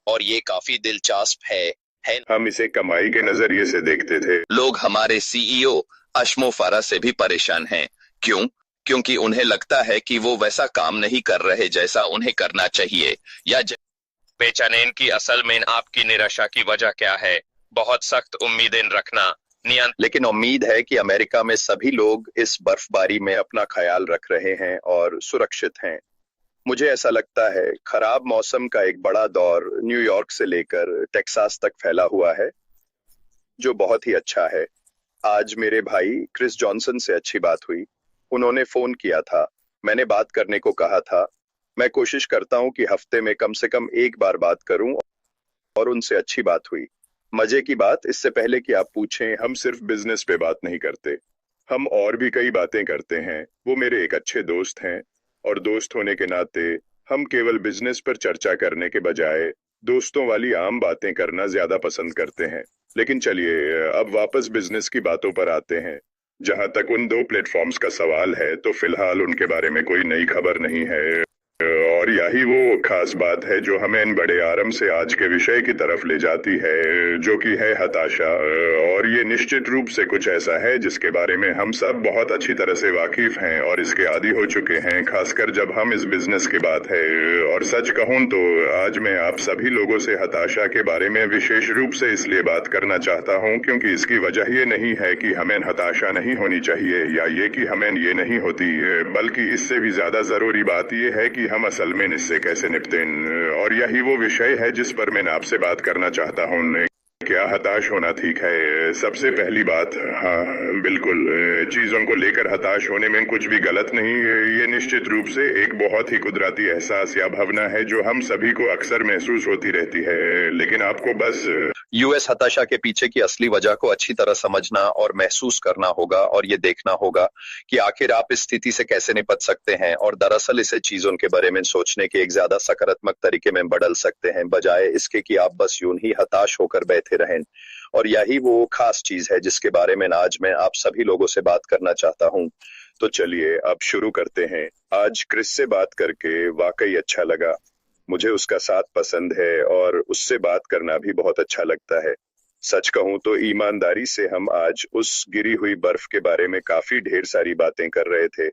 और ये काफी दिलचस्प है। हम इसे कमाई के नजरिए से देखते थे। लोग हमारे सीईओ अशमो फारा से भी परेशान हैं। क्यों? क्योंकि उन्हें लगता है कि वो वैसा काम नहीं कर रहे जैसा उन्हें करना चाहिए। या बेचैन की असल में आपकी निराशा की वजह क्या है? बहुत सख्त उम्मीदें रखना। लेकिन उम्मीद है कि अमेरिका में सभी लोग इस बर्फबारी में अपना ख्याल रख रहे हैं और सुरक्षित हैं। मुझे ऐसा लगता है खराब मौसम का एक बड़ा दौर न्यूयॉर्क से लेकर टेक्सास तक फैला हुआ है, जो बहुत ही अच्छा है। आज मेरे भाई क्रिस जॉनसन से अच्छी बात हुई। उन्होंने फोन किया था, मैंने बात करने को कहा था। मैं कोशिश करता हूँ कि हफ्ते में कम से कम एक बार बात करूं, और उनसे अच्छी बात हुई। मजे की बात, इससे पहले कि आप पूछें, हम सिर्फ बिजनेस पे बात नहीं करते, हम और भी कई बातें करते हैं। वो मेरे एक अच्छे दोस्त हैं, और दोस्त होने के नाते हम केवल बिजनेस पर चर्चा करने के बजाय दोस्तों वाली आम बातें करना ज्यादा पसंद करते हैं। लेकिन चलिए अब वापस बिजनेस की बातों पर आते हैं। जहां तक उन दो प्लेटफॉर्म्स का सवाल है, तो फिलहाल उनके बारे में कोई नई खबर नहीं है। और यही वो खास बात है जो हमें इन बड़े आराम से आज के विषय की तरफ ले जाती है, जो कि है हताशा। और ये निश्चित रूप से कुछ ऐसा है जिसके बारे में हम सब बहुत अच्छी तरह से वाकिफ हैं और इसके आदी हो चुके हैं, खासकर जब हम इस बिजनेस की बात है। और सच कहूं तो आज मैं आप सभी लोगों से हताशा के बारे में विशेष रूप से इसलिए बात करना चाहता हूं क्योंकि इसकी वजह ये नहीं है कि हमें हताशा नहीं होनी चाहिए या ये कि हमें ये नहीं होती, बल्कि इससे भी ज्यादा जरूरी बात ये है कि हम असल में इससे कैसे निपटें। और यही वो विषय है जिस पर मैं आपसे बात करना चाहता हूँ। क्या हताश होना ठीक है? सबसे पहली बात, हाँ बिल्कुल, चीजों को लेकर हताश होने में कुछ भी गलत नहीं। ये निश्चित रूप से एक बहुत ही कुदरती एहसास या भावना है जो हम सभी को अक्सर महसूस होती रहती है। लेकिन आपको बस यूएस हताशा के पीछे की असली वजह को अच्छी तरह समझना और महसूस करना होगा, और ये देखना होगा कि आखिर आप इस स्थिति से कैसे निपट सकते हैं और दरअसल इसे चीजों के बारे में सोचने के एक ज्यादा सकारात्मक तरीके में बदल सकते हैं, बजाय इसके कि आप बस यूं ही हताश होकर बैठे रहें। और यही वो खास चीज है जिसके बारे में आज मैं आप सभी लोगों से बात करना चाहता हूँ। तो चलिए अब शुरू करते हैं। आज क्रिस से बात करके वाकई अच्छा लगा। मुझे उसका साथ पसंद है और उससे बात करना भी बहुत अच्छा लगता है। सच कहूं तो ईमानदारी से हम आज उस गिरी हुई बर्फ के बारे में काफी ढेर सारी बातें कर रहे थे।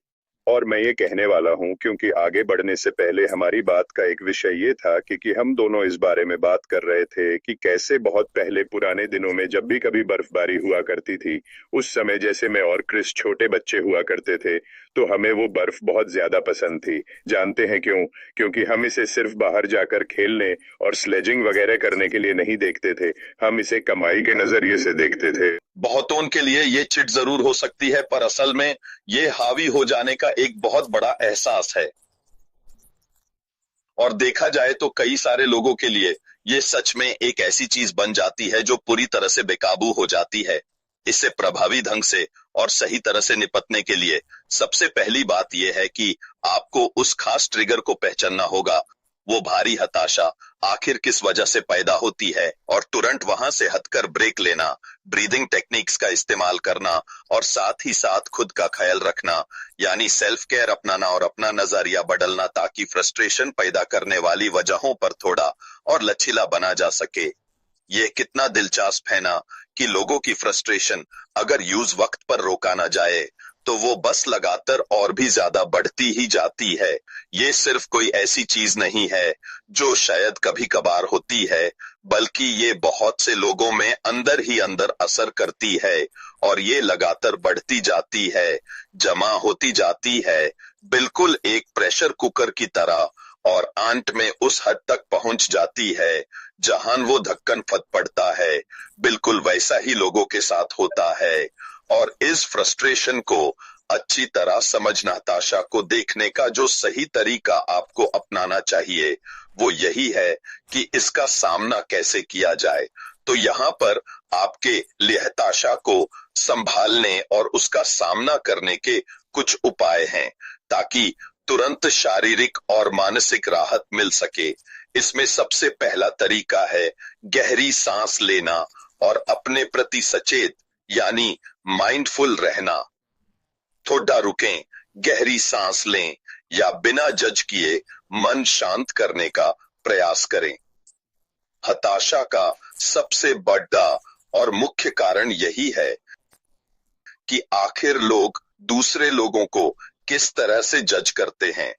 और मैं ये कहने वाला हूं क्योंकि आगे बढ़ने से पहले हमारी बात का एक विषय ये था कि हम दोनों इस बारे में बात कर रहे थे कि कैसे बहुत पहले पुराने दिनों में जब भी कभी बर्फबारी हुआ करती थी, उस समय जैसे मैं और क्रिस छोटे बच्चे हुआ करते थे, तो हमें वो बर्फ बहुत ज्यादा पसंद थी। जानते हैं क्यों? क्योंकि हम इसे सिर्फ बाहर जाकर खेलने और स्लेजिंग वगैरह करने के लिए नहीं देखते थे, हम इसे कमाई के नजरिए से देखते थे। बहुतों के लिए ये चिट जरूर हो सकती है, पर असल में ये हावी हो जाने का एक बहुत बड़ा एहसास है। और देखा जाए तो कई सारे लोगों के लिए ये सच में एक ऐसी चीज बन जाती है जो पूरी तरह से बेकाबू हो जाती है। इससे प्रभावी ढंग से और सही तरह से निपटने के लिए सबसे पहली बात यह है कि आपको उस खास ट्रिगर को पहचानना होगा। वो भारी हताशा आखिर किस वजह से पैदा होती है, और तुरंत वहां से हटकर ब्रेक लेना, ब्रीदिंग टेक्निक्स का इस्तेमाल करना और साथ ही साथ खुद का ख्याल रखना, यानी सेल्फ केयर अपनाना और अपना नजरिया बदलना, ताकि फ्रस्ट्रेशन पैदा करने वाली वजहों पर थोड़ा और लचीला बना जा सके। ये कितना दिलचस्प है ना कि लोगों की फ्रस्ट्रेशन अगर यूज वक्त पर रोका ना जाए तो वो बस लगातार और भी ज्यादा बढ़ती ही जाती है। ये सिर्फ कोई ऐसी चीज नहीं है जो शायद कभी कभार होती है, बल्कि ये बहुत से लोगों में अंदर ही अंदर असर करती है, और ये लगातार बढ़ती जाती है, जमा होती जाती है, बिल्कुल एक प्रेशर कुकर की तरह, और अंत में उस हद तक पहुंच जाती है जहां वो ढक्कन फट पड़ता है। बिल्कुल वैसा ही लोगों के साथ होता है। और इस फ्रस्ट्रेशन को अच्छी तरह समझना, हताशा को देखने का जो सही तरीका आपको अपनाना चाहिए वो यही है कि इसका सामना कैसे किया जाए। तो यहाँ पर आपके लिए हताशा को संभालने और उसका सामना करने के कुछ उपाय हैं, ताकि तुरंत शारीरिक और मानसिक राहत मिल सके। इसमें सबसे पहला तरीका है गहरी सांस लेना और अपने प्रति सचेत यानी माइंडफुल रहना। थोड़ा रुकें, गहरी सांस लें या बिना जज किए मन शांत करने का प्रयास करें। हताशा का सबसे बड़ा और मुख्य कारण यही है कि आखिर लोग दूसरे लोगों को किस तरह से जज करते हैं।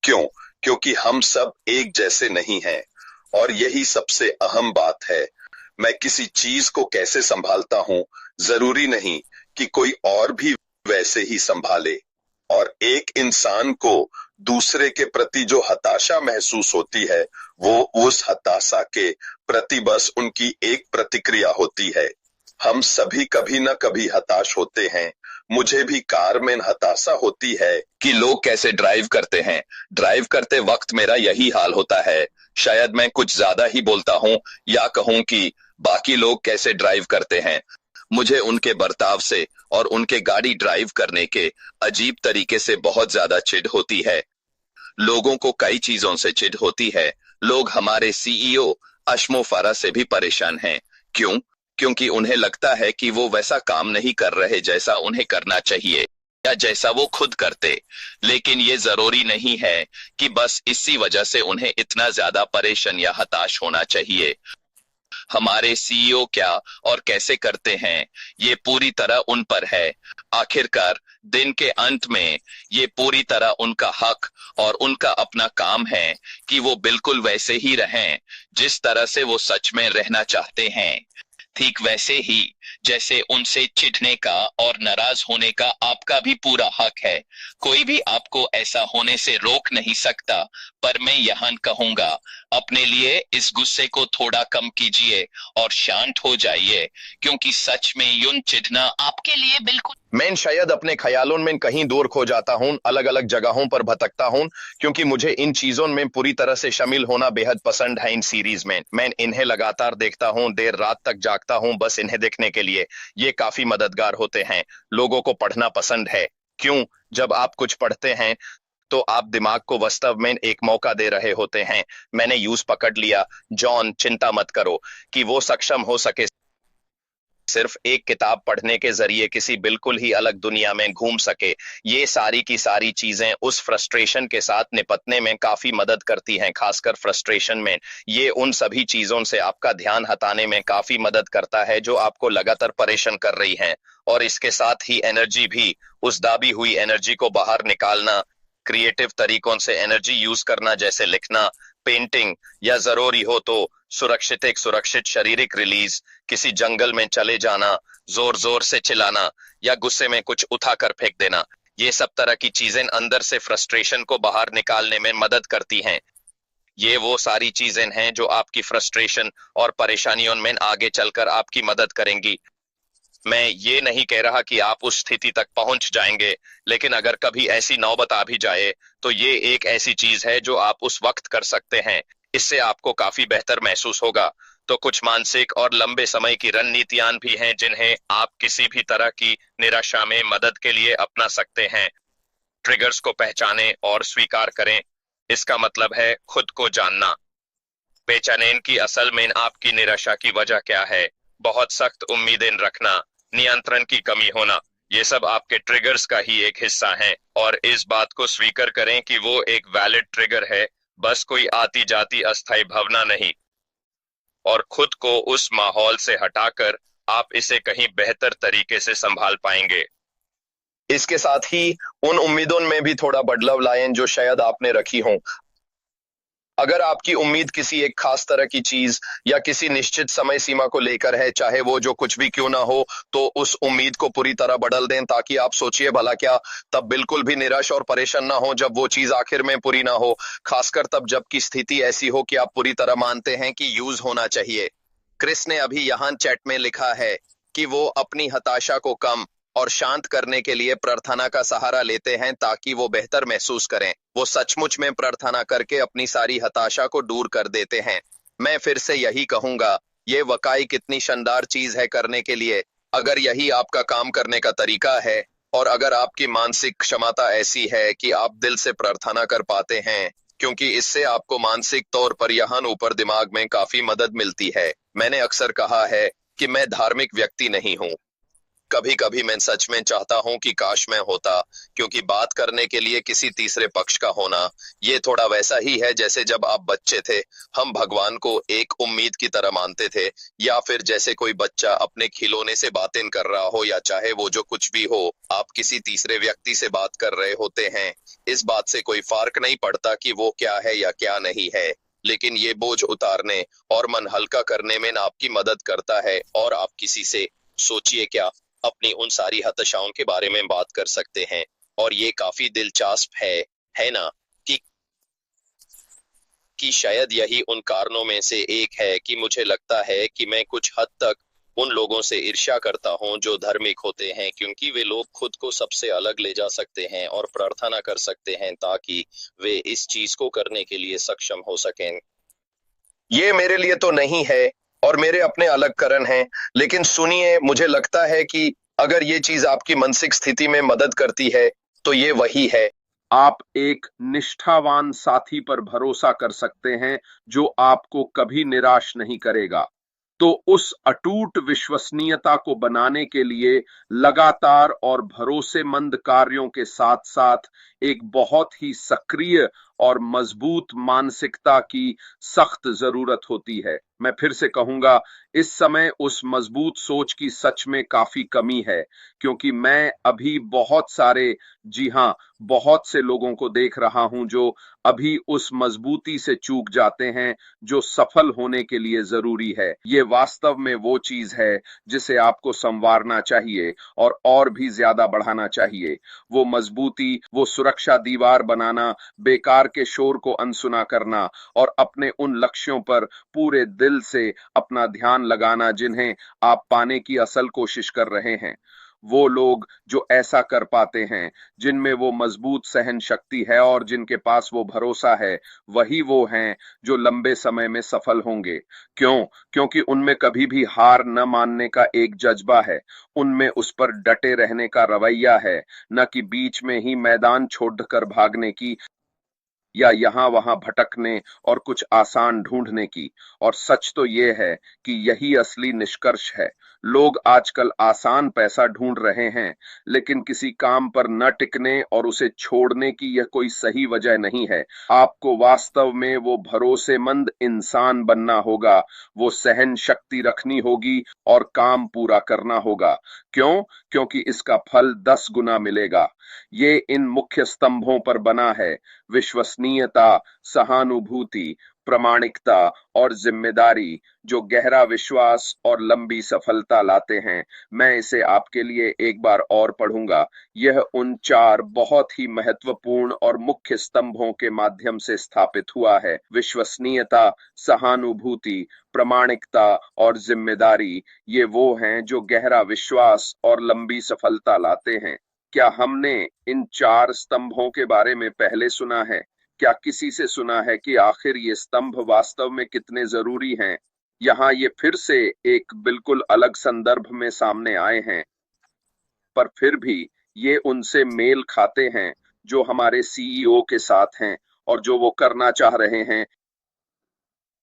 क्यों? क्योंकि हम सब एक जैसे नहीं हैं और यही सबसे अहम बात है। मैं किसी चीज को कैसे संभालता हूं, जरूरी नहीं कि कोई और भी वैसे ही संभाले। और एक इंसान को दूसरे के प्रति जो हताशा महसूस होती है, वो उस हताशा के प्रति बस उनकी एक प्रतिक्रिया होती है। हम सभी कभी न कभी हताश होते हैं। मुझे भी कार में हताशा होती है कि लोग कैसे ड्राइव करते हैं। ड्राइव करते वक्त मेरा यही हाल होता है। शायद मैं कुछ ज्यादा ही बोलता हूँ, या कहूँ कि बाकी लोग कैसे ड्राइव करते हैं। मुझे उनके बर्ताव से और उनके गाड़ी ड्राइव करने के अजीब तरीके से बहुत ज्यादा चिढ़ होती है। लोगों को कई चीजों से चिढ़ होती है। लोग हमारे सीईओ अशमो फरा से भी परेशान हैं। क्यों? क्योंकि उन्हें लगता है कि वो वैसा काम नहीं कर रहे जैसा उन्हें करना चाहिए या जैसा वो खुद करते। लेकिन ये जरूरी नहीं है कि बस इसी वजह से उन्हें इतना ज्यादा परेशान या हताश होना चाहिए। हमारे सीईओ क्या और कैसे करते हैं, ये पूरी तरह उन पर है। आखिरकार दिन के अंत में ये पूरी तरह उनका हक और उनका अपना काम है कि वो बिल्कुल वैसे ही रहें जिस तरह से वो सच में रहना चाहते हैं। ठीक वैसे ही जैसे उनसे चिढ़ने का और नाराज होने का आपका भी पूरा हक है। कोई भी आपको ऐसा होने से रोक नहीं सकता। पर मैं यहाँ कहूंगा, अपने लिए इस गुस्से को थोड़ा कम कीजिए और शांत हो जाइए, क्योंकि सच में यूं चिढ़ना आपके लिए बिल्कुल। मैं शायद अपने ख्यालों में कहीं दूर खो जाता हूँ, अलग अलग जगहों पर भटकता हूँ, क्योंकि मुझे इन चीजों में पूरी तरह से शामिल होना बेहद पसंद है। इन सीरीज में मैं इन्हें लगातार देखता हूँ, देर रात तक जागता हूँ बस इन्हें देखने के लिए। ये काफी मददगार होते हैं। लोगों को पढ़ना पसंद है। क्यों? जब आप कुछ पढ़ते हैं तो आप दिमाग को वास्तव में एक मौका दे रहे होते हैं। मैंने यूज पकड़ लिया, जॉन चिंता मत करो, कि वो सक्षम हो सके सिर्फ एक किताब पढ़ने के जरिए किसी बिल्कुल ही अलग दुनिया में घूम सके। ये सारी की सारी चीजें उस फ्रस्ट्रेशन के साथ निपटने में काफी मदद करती हैं, खासकर फ्रस्ट्रेशन में। ये उन सभी चीजों से आपका ध्यान हटाने में काफी मदद करता है जो आपको लगातार परेशान कर रही हैं। और इसके साथ ही एनर्जी भी, उस दाबी हुई एनर्जी को बाहर निकालना, क्रिएटिव तरीकों से एनर्जी यूज करना, जैसे लिखना, पेंटिंग, या जरूरी हो तो सुरक्षित शारीरिक रिलीज, किसी जंगल में चले जाना, जोर जोर से चिल्लाना, या गुस्से में कुछ उठाकर फेंक देना। ये सब तरह की चीजें अंदर से फ्रस्ट्रेशन को बाहर निकालने में मदद करती हैं। ये वो सारी चीजें हैं जो आपकी फ्रस्ट्रेशन और परेशानियों में आगे चलकर आपकी मदद करेंगी। मैं ये नहीं कह रहा कि आप उस स्थिति तक पहुंच जाएंगे, लेकिन अगर कभी ऐसी नौबत आ भी जाए तो ये एक ऐसी चीज है जो आप उस वक्त कर सकते हैं। इससे आपको काफी बेहतर महसूस होगा। तो कुछ मानसिक और लंबे समय की रणनीतियां भी हैं जिन्हें आप किसी भी तरह की निराशा में मदद के लिए अपना सकते हैं। ट्रिगर्स को पहचानें और स्वीकार करें। इसका मतलब है खुद को जानना। बेचैनी की असल में आपकी निराशा की वजह क्या है? बहुत सख्त उम्मीदें रखना, नियंत्रण की कमी होना, ये सब आपके ट्रिगर्स का ही एक हिस्सा है। और इस बात को स्वीकार करें कि वो एक वैलिड ट्रिगर है, बस कोई आती जाती अस्थायी भावना नहीं। और खुद को उस माहौल से हटाकर आप इसे कहीं बेहतर तरीके से संभाल पाएंगे। इसके साथ ही उन उम्मीदों में भी थोड़ा बदलाव लाएं जो शायद आपने रखी हों। अगर आपकी उम्मीद किसी एक खास तरह की चीज या किसी निश्चित समय सीमा को लेकर है, चाहे वो जो कुछ भी क्यों ना हो, तो उस उम्मीद को पूरी तरह बदल दें, ताकि आप सोचिए भला क्या तब बिल्कुल भी निराश और परेशान ना हो जब वो चीज आखिर में पूरी ना हो, खासकर तब जबकि स्थिति ऐसी हो कि आप पूरी तरह मानते हैं कि यूज होना चाहिए। क्रिस ने अभी यहाँ चैट में लिखा है कि वो अपनी हताशा को कम और शांत करने के लिए प्रार्थना का सहारा लेते हैं ताकि वो बेहतर महसूस करें। वो सचमुच में प्रार्थना करके अपनी सारी हताशा को दूर कर देते हैं। मैं फिर से यही कहूंगा, ये वाकई कितनी शानदार चीज है करने के लिए, अगर यही आपका काम करने का तरीका है और अगर आपकी मानसिक क्षमता ऐसी है कि आप दिल से प्रार्थना कर पाते हैं, क्योंकि इससे आपको मानसिक तौर पर यहाँ ऊपर दिमाग में काफी मदद मिलती है। मैंने अक्सर कहा है कि मैं धार्मिक व्यक्ति नहीं हूँ, कभी कभी मैं सच में चाहता हूं कि काश मैं होता, क्योंकि बात करने के लिए किसी तीसरे पक्ष का होना, ये थोड़ा वैसा ही है जैसे जब आप बच्चे थे, हम भगवान को एक उम्मीद की तरह मानते थे, या फिर जैसे कोई बच्चा अपने खिलौने से बातें कर रहा हो, या चाहे वो जो कुछ भी हो, आप किसी तीसरे व्यक्ति से बात कर रहे होते हैं। इस बात से कोई फर्क नहीं पड़ता कि वो क्या है या क्या नहीं है, लेकिन ये बोझ उतारने और मन हल्का करने में आपकी मदद करता है, और आप किसी से, सोचिए क्या, अपनी उन सारी हताशाओं के बारे में बात कर सकते हैं। और ये काफी दिलचस्प है ना, कि शायद यही उन कारणों में से एक है कि मुझे लगता है कि मैं कुछ हद तक उन लोगों से ईर्ष्या करता हूं जो धार्मिक होते हैं, क्योंकि वे लोग खुद को सबसे अलग ले जा सकते हैं और प्रार्थना कर सकते हैं ताकि वे इस चीज को करने के लिए सक्षम हो सकें। ये मेरे लिए तो नहीं है, और मेरे अपने अलग कारण हैं, लेकिन सुनिए, मुझे लगता है कि अगर ये चीज आपकी मानसिक स्थिति में मदद करती है, तो ये वही है। आप एक निष्ठावान साथी पर भरोसा कर सकते हैं जो आपको कभी निराश नहीं करेगा। तो उस अटूट विश्वसनीयता को बनाने के लिए लगातार और भरोसेमंद कार्यों के साथ साथ एक बहुत ही सक्रिय और मजबूत मानसिकता की सख्त जरूरत होती है। मैं फिर से कहूंगा, इस समय उस मजबूत सोच की सच में काफी कमी है, क्योंकि मैं अभी बहुत सारे, जी हां, बहुत से लोगों को देख रहा हूं जो अभी उस मजबूती से चूक जाते हैं जो सफल होने के लिए जरूरी है। ये वास्तव में वो चीज है जिसे आपको संवारना चाहिए और भी ज्यादा बढ़ाना चाहिए। वो मजबूती, वो सुरक्षा दीवार बनाना, बेकार के शोर को अनसुना करना और अपने उन लक्ष्यों पर पूरे दिल से अपना ध्यान लगाना जिन्हें आप पाने की असल कोशिश कर रहे हैं। वो लोग जो ऐसा कर पाते हैं, जिनमें वो मजबूत सहन शक्ति है और जिनके पास वो भरोसा है, वही वो हैं जो लंबे समय में सफल होंगे। क्यों? क्योंकि उनमें कभी भी हार न मानने का एक जज्बा है, उनमें उस पर डटे रहने का रवैया है, न कि बीच में ही मैदान छोड़कर भागने की या यहां वहां भटकने और कुछ आसान ढूंढने की। और सच तो ये है कि यही असली निष्कर्ष है। लोग आजकल आसान पैसा ढूंढ रहे हैं, लेकिन किसी काम पर न टिकने और उसे छोड़ने की यह कोई सही वजह नहीं है। आपको वास्तव में वो भरोसेमंद इंसान बनना होगा, वो सहन शक्ति रखनी होगी और काम पूरा करना होगा। क्यों? क्योंकि इसका फल 10 गुना मिलेगा। ये इन मुख्य स्तंभों पर बना है: विश्वसनीयता, सहानुभूति, प्रामाणिकता और जिम्मेदारी, जो गहरा विश्वास और लंबी सफलता लाते हैं। मैं इसे आपके लिए एक बार और पढ़ूंगा। यह उन 4 बहुत ही महत्वपूर्ण और मुख्य स्तंभों के माध्यम से स्थापित हुआ है: विश्वसनीयता, सहानुभूति, प्रामाणिकता और जिम्मेदारी। ये वो हैं जो गहरा विश्वास और लंबी सफलता लाते हैं। क्या हमने इन 4 स्तंभों के बारे में पहले सुना है? क्या किसी से सुना है कि आखिर ये स्तंभ वास्तव में कितने जरूरी हैं? यहाँ ये फिर से एक बिल्कुल अलग संदर्भ में सामने आए हैं, पर फिर भी ये उनसे मेल खाते हैं जो हमारे सीईओ के साथ हैं और जो वो करना चाह रहे हैं।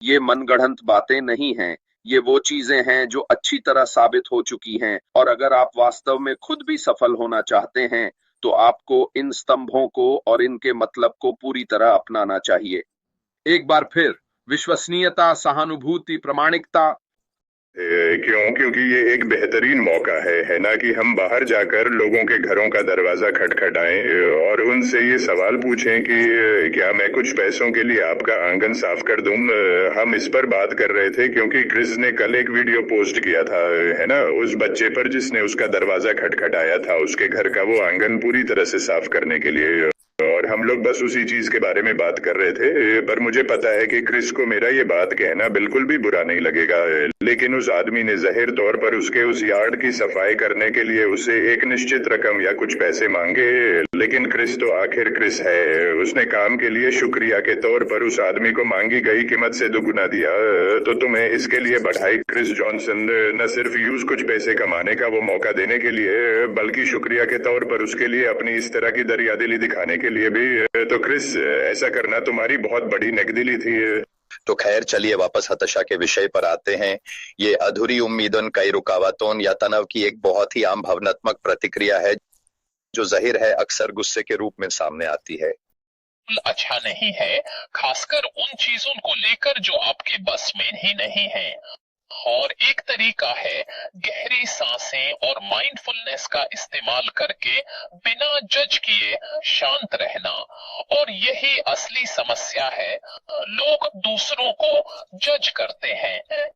ये मनगढ़ंत बातें नहीं हैं, ये वो चीजें हैं जो अच्छी तरह साबित हो चुकी हैं। और अगर आप वास्तव में खुद भी सफल होना चाहते हैं, तो आपको इन स्तंभों को और इनके मतलब को पूरी तरह अपनाना चाहिए। एक बार फिर, विश्वसनीयता, सहानुभूति, प्रामाणिकता। क्यों? क्योंकि ये एक बेहतरीन मौका है ना, कि हम बाहर जाकर लोगों के घरों का दरवाजा खटखटाएं और उनसे ये सवाल पूछें कि क्या मैं कुछ पैसों के लिए आपका आंगन साफ कर दूं। हम इस पर बात कर रहे थे क्योंकि क्रिस ने कल एक वीडियो पोस्ट किया था, है ना, उस बच्चे पर जिसने उसका दरवाजा खटखटाया था, उसके घर का वो आंगन पूरी तरह से साफ करने के लिए। और हम लोग बस उसी चीज के बारे में बात कर रहे थे। पर मुझे पता है कि क्रिस को मेरा ये बात कहना बिल्कुल भी बुरा नहीं लगेगा, लेकिन उस आदमी ने जाहिर तौर पर उसके उस यार्ड की सफाई करने के लिए उसे एक निश्चित रकम या कुछ पैसे मांगे। लेकिन क्रिस तो आखिर क्रिस है, उसने काम के लिए शुक्रिया के तौर पर उस आदमी को मांगी गई कीमत से दुगुना दिया। तो तुम्हें इसके लिए बधाई क्रिस जॉनसन। न सिर्फ यूज कुछ पैसे कमाने का वो मौका देने के लिए, बल्कि शुक्रिया के तौर पर उसके लिए अपनी इस तरह की दरियादिली दिखाने के लिए भी। तो क्रिस, ऐसा करना तुम्हारी बहुत बड़ी नेकदिली थी। तो खैर चलिए वापस हताशा के विषय पर आते हैं। ये अधूरी उम्मीदों, कई रुकावटों या तनाव की एक बहुत ही आम भावनात्मक प्रतिक्रिया है जो जाहिर है अक्सर गुस्से के रूप में सामने आती है। अच्छा नहीं है, खासकर उन चीजों को लेकर जो आपके बस में ही नहीं है। और एक तरीका है गहरी सांसें और माइंडफुलनेस का इस्तेमाल करके बिना जज किए शांत रहना। और यही असली समस्या है, लोग दूसरों को जज करते हैं।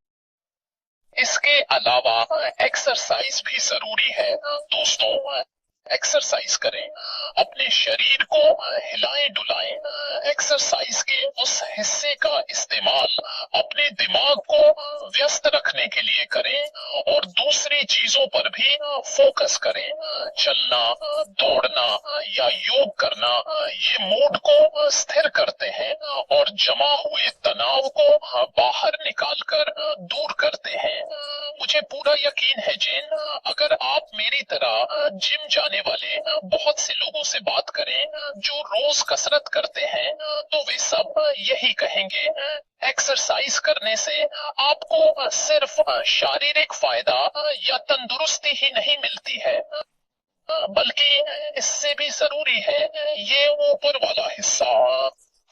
इसके अलावा एक्सरसाइज भी जरूरी है दोस्तों। एक्सरसाइज करें, अपने शरीर को हिलाएं डुलाएं। एक्सरसाइज के उस हिस्से का इस्तेमाल अपने दिमाग को व्यस्त रखने के लिए करें और दूसरी चीजों पर भी फोकस करें। चलना, दौड़ना या योग करना ये मूड को स्थिर करते हैं और जमा हुए तनाव को बाहर निकालकर दूर करते हैं। मुझे पूरा यकीन है जेन, अगर आप मेरी तरह जिम जाने वाले बहुत से लोगों से बात करें जो रोज कसरत करते हैं, तो वे सब यही कहेंगे, एक्सरसाइज करने से आपको सिर्फ शारीरिक फायदा या तंदुरुस्ती ही नहीं मिलती है, बल्कि इससे भी जरूरी है ये ऊपर वाला हिस्सा।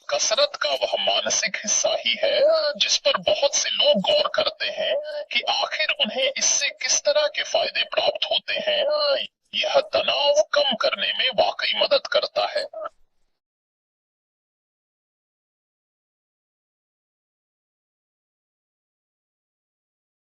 कसरत का वह मानसिक हिस्सा ही है जिस पर बहुत से लोग गौर करते हैं कि आखिर उन्हें इससे किस तरह के फायदे प्राप्त होते हैं। यह तनाव कम करने में वाकई मदद करता है।